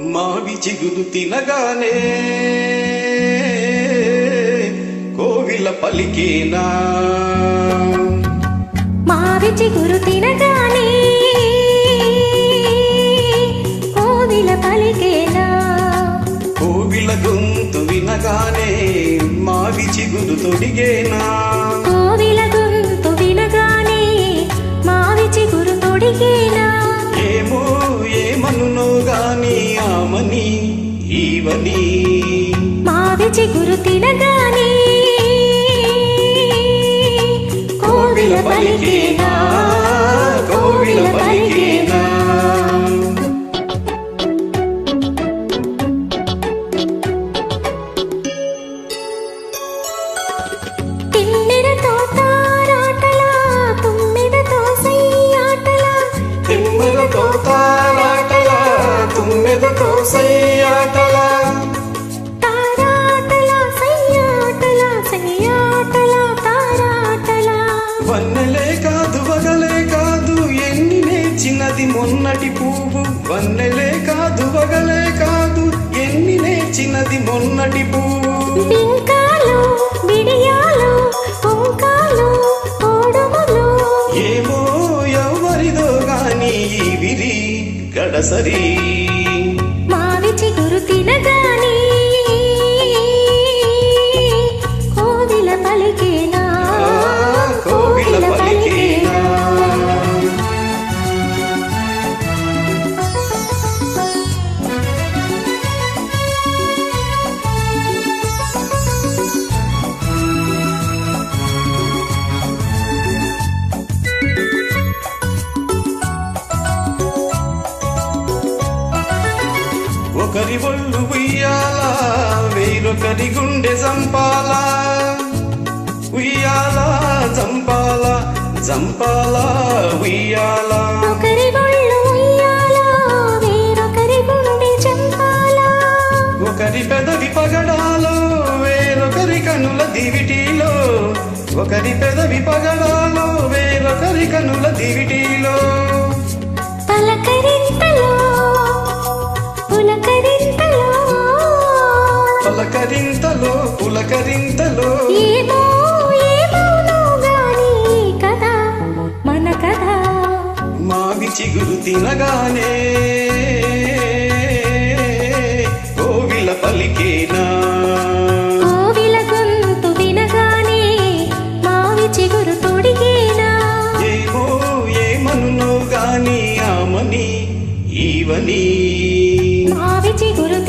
మావి చిగురు తినగానే కోవిల పలికేనా, మావి చిగురు తినగానే కోవిల పలికేనా, కోవిల గొంతు వినగానే మావి చిగురు తొడిగేనా, కోవిల గొంతు వినగానే మావి చిగురు తొడిగేనా. ఏమో ఏమనునో గాని ఆమని ఈవని మావి చిగురు తినగానే కోవిల పలికేనా, కోవిల పలికేనా. తిమ్మెరతో తారాటలా, తుమ్మెదతో సయ్యాటలా, తిమ్మెరతో తారాటలా, తుమ్మెదతో సయ్యాటలా, తారాటలా సయ్యాటలా, సయ్యాటలా తారాటలా. వన్నెలే కాదు వగలే కాదు ఎన్ని నేర్చినది మొన్నటి పువ్వు, వన్నెలే కాదు వగలే కాదు ఎన్ని నేర్చినది మొన్నటి పువ్వు. బింకాలు బిడియాలు పొంకాలు ఓడుములు, ఏమో ఎవరిదో గాని ఈ విరి గడసరి మావి చిగురు తినగానే కోవిల పలికేనా, కోవిల పలికేనా. ఒకరి ఒళ్ళు ఉయ్యాలా, వేరొకరి గుండె చంపాలా, ఉయ్యాలా చంపాలా, చంపాలా ఉయ్యాలా. ఒకరి ఒళ్ళు ఉయ్యాలా, వేరొకరి గుండె చంపాలా, ఒకరి పెదవి పగడాలో, వేరొకరి కనుల దివిటీలో, ఒకరి పెదవి పగడాలో, వేరొకరి కనుల దివిటీలో. పలకరింతలో పులకరింతలో, పలకరింతలో పులకరింతలో, ఏమో ఏమోనో గాని కదా మన కథ. మావి చిగురు తినగానే కోవిల పలికేనా, కోవిల గొంతు వినగానే మావి చిగురు తొడిగేనా. ఏమో ఏమనునో గాని ఆమని ఈవని మావి చిగురు